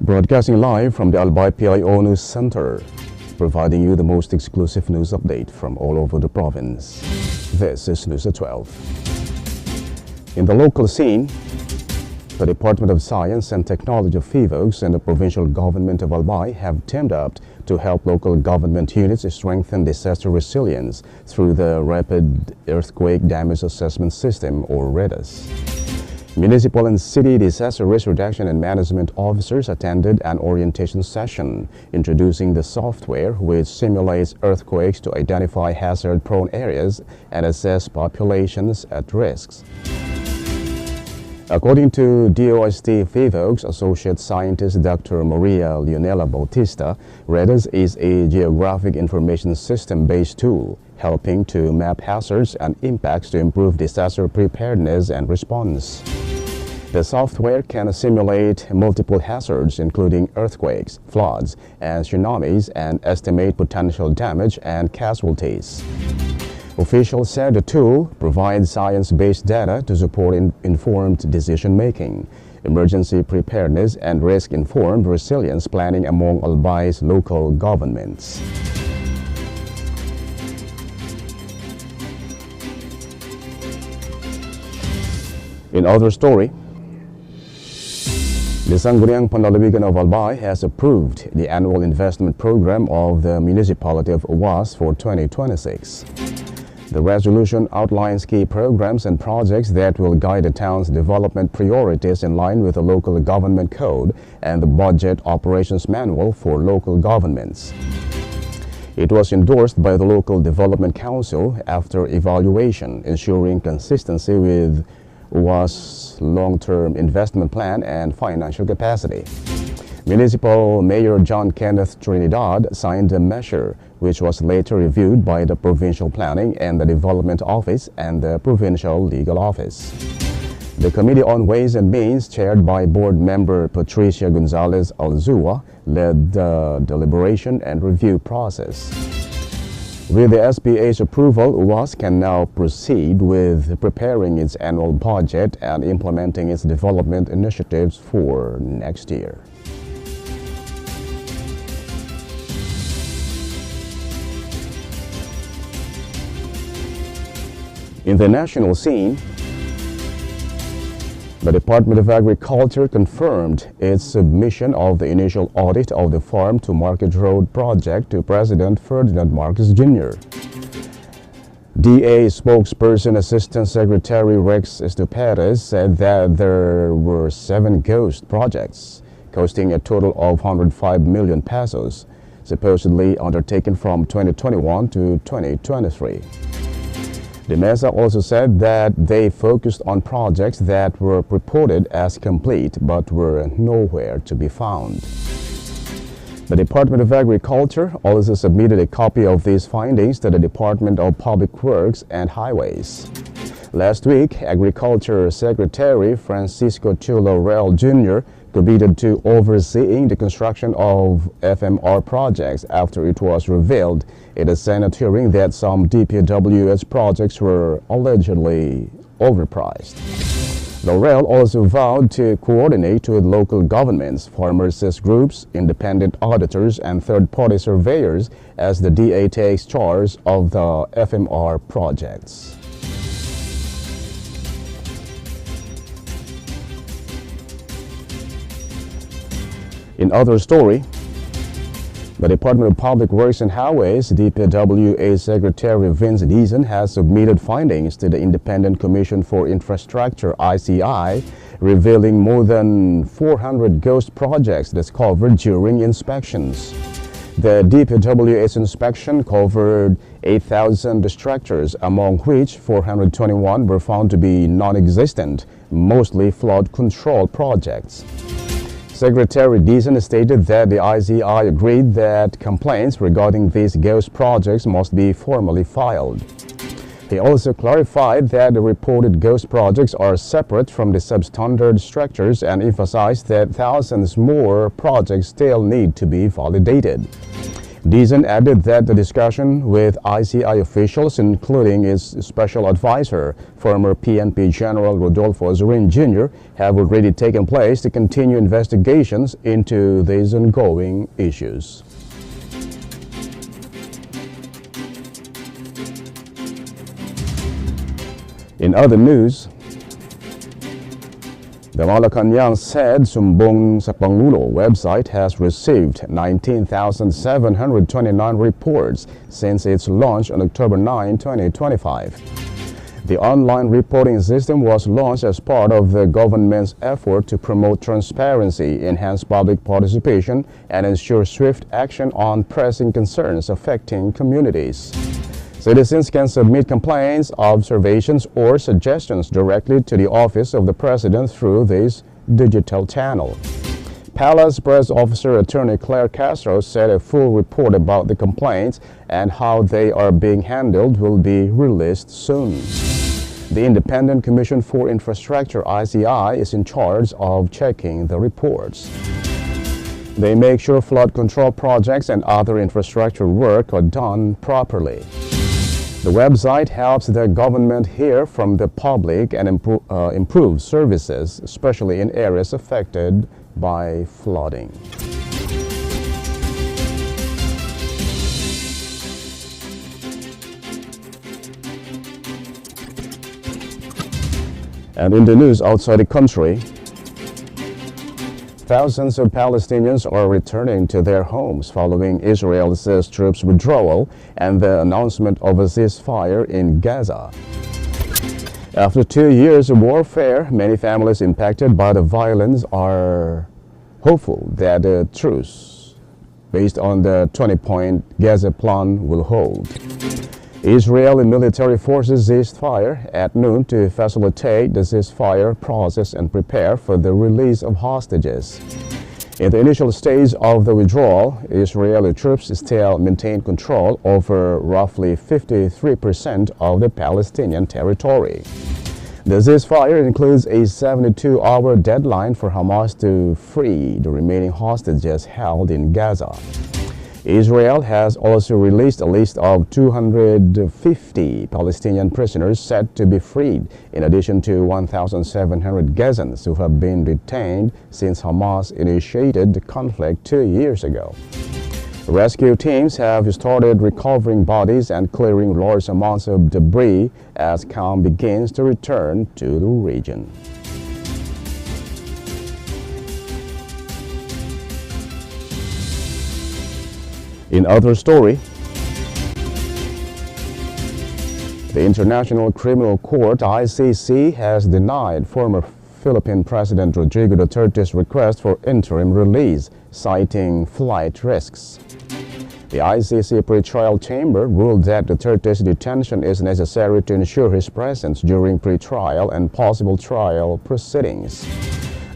Broadcasting live from the Albay PIO News Center, providing you the most exclusive news update from all over the province. This is News at 12. In the local scene, the Department of Science and Technology of FIVOX and the provincial government of Albay have teamed up to help local government units strengthen disaster resilience through the Rapid Earthquake Damage Assessment System, or REDAS. Municipal and city disaster risk reduction and management officers attended an orientation session introducing the software which simulates earthquakes to identify hazard-prone areas and assess populations at risks. According to DOST FIVOX Associate Scientist Dr. Maria Leonela Bautista, REDAS is a geographic information system-based tool helping to map hazards and impacts to improve disaster preparedness and response. The software can simulate multiple hazards including earthquakes, floods, and tsunamis and estimate potential damage and casualties. Officials said the tool provides science-based data to support informed decision-making, emergency preparedness, and risk-informed resilience planning among Albay's local governments. In other story, the Sangguniang Panlalawigan of Albay has approved the annual investment program of the municipality of UWAS for 2026. The resolution outlines key programs and projects that will guide the town's development priorities in line with the local government code and the budget operations manual for local governments. It was endorsed by the local development council after evaluation, ensuring consistency with UWAS long-term investment plan and financial capacity. Municipal Mayor John Kenneth Trinidad signed the measure, which was later reviewed by the Provincial Planning and the Development Office and the Provincial Legal Office. The Committee on Ways and Means, chaired by Board Member Patricia Gonzalez Alzua, led the deliberation and review process. With the SPA's approval, UWAS can now proceed with preparing its annual budget and implementing its development initiatives for next year. In the national scene, the Department of Agriculture confirmed its submission of the initial audit of the Farm to Market Road project to President Ferdinand Marcos Jr. DA spokesperson Assistant Secretary Rex Estuperes said that there were 7 ghost projects costing a total of 105 million pesos, supposedly undertaken from 2021 to 2023. The MESA also said that they focused on projects that were reported as complete but were nowhere to be found. The Department of Agriculture also submitted a copy of these findings to the Department of Public Works and Highways. Last week, Agriculture Secretary Francisco Chulo Real Jr. committed to overseeing the construction of FMR projects after it was revealed in a Senate hearing that some DPWH projects were allegedly overpriced. Laurel also vowed to coordinate with local governments, farmers' groups, independent auditors, and third-party surveyors as the DA takes charge of the FMR projects. In other story, the Department of Public Works and Highways, DPWH Secretary Vince Dizon, has submitted findings to the Independent Commission for Infrastructure, ICI, revealing more than 400 ghost projects discovered during inspections. The DPWH inspection covered 8,000 structures, among which 421 were found to be non-existent, mostly flood control projects. Secretary Dizon stated that the ICI agreed that complaints regarding these ghost projects must be formally filed. He also clarified that the reported ghost projects are separate from the substandard structures and emphasized that thousands more projects still need to be validated. Deason added that the discussion with ICI officials, including its special advisor, former PNP General Rodolfo Azurin Jr., have already taken place to continue investigations into these ongoing issues. In other news, the Malacanang said Sumbong sa Pangulo website has received 19,729 reports since its launch on October 9, 2025. The online reporting system was launched as part of the government's effort to promote transparency, enhance public participation, and ensure swift action on pressing concerns affecting communities. Citizens can submit complaints, observations, or suggestions directly to the Office of the President through this digital channel. Palace Press Officer Attorney Claire Castro said a full report about the complaints and how they are being handled will be released soon. The Independent Commission for Infrastructure (ICI) is in charge of checking the reports. They make sure flood control projects and other infrastructure work are done properly. The website helps the government hear from the public and improve services, especially in areas affected by flooding. And in the news outside the country, thousands of Palestinians are returning to their homes following Israel's troops' withdrawal and the announcement of a ceasefire in Gaza. After 2 years of warfare, many families impacted by the violence are hopeful that a truce based on the 20-point Gaza plan will hold. Israeli military forces ceased fire at noon to facilitate the ceasefire process and prepare for the release of hostages. In the initial stage of the withdrawal, Israeli troops still maintain control over roughly 53% of the Palestinian territory. The ceasefire includes a 72-hour deadline for Hamas to free the remaining hostages held in Gaza. Israel has also released a list of 250 Palestinian prisoners set to be freed, in addition to 1,700 Gazans who have been detained since Hamas initiated the conflict 2 years ago. Rescue teams have started recovering bodies and clearing large amounts of debris as calm begins to return to the region. In other story, the International Criminal Court (ICC) has denied former Philippine President Rodrigo Duterte's request for interim release, citing flight risks. The ICC pretrial chamber ruled that Duterte's detention is necessary to ensure his presence during pretrial and possible trial proceedings.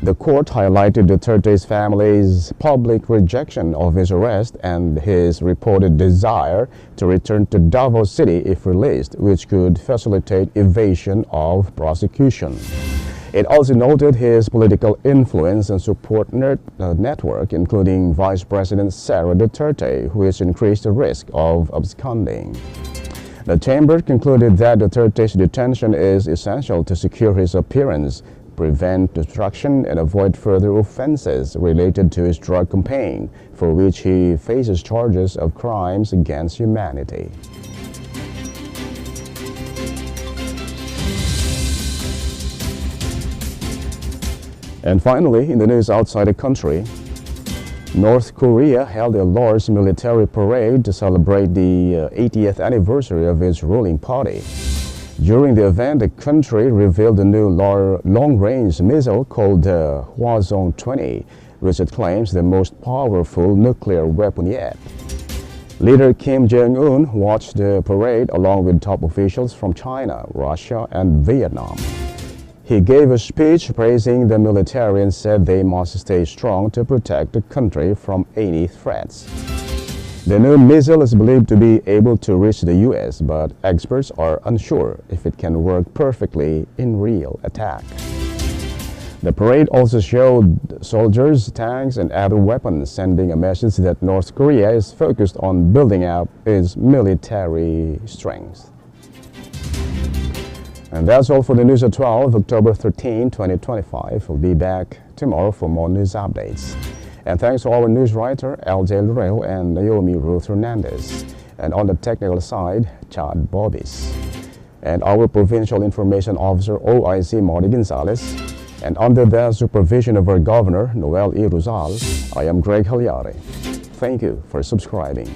The court highlighted Duterte's family's public rejection of his arrest and his reported desire to return to Davao City if released, which could facilitate evasion of prosecution. It also noted his political influence and support network, including Vice President Sara Duterte, which increased the risk of absconding. The chamber concluded that Duterte's detention is essential to secure his appearance, prevent destruction, and avoid further offenses related to his drug campaign, for which he faces charges of crimes against humanity. And finally, in the news outside the country, North Korea held a large military parade to celebrate the 80th anniversary of its ruling party. During the event, the country revealed a new long-range missile called the Hwasong-20, which it claims the most powerful nuclear weapon yet. Leader Kim Jong-un watched the parade along with top officials from China, Russia, and Vietnam. He gave a speech praising the military and said they must stay strong to protect the country from any threats. The new missile is believed to be able to reach the U.S., but experts are unsure if it can work perfectly in real attack. The parade also showed soldiers, tanks, and other weapons, sending a message that North Korea is focused on building up its military strength. And that's all for the news at 12, October 13, 2025. We'll be back tomorrow for more news updates. And thanks to our news writer, Albay and Naomi Ruth Hernandez. And on the technical side, Chad Bobis. And our Provincial Information Officer, OIC Marty Gonzalez. And under the supervision of our Governor, Noel E. Rosal, I am Greg Hallare. Thank you for subscribing.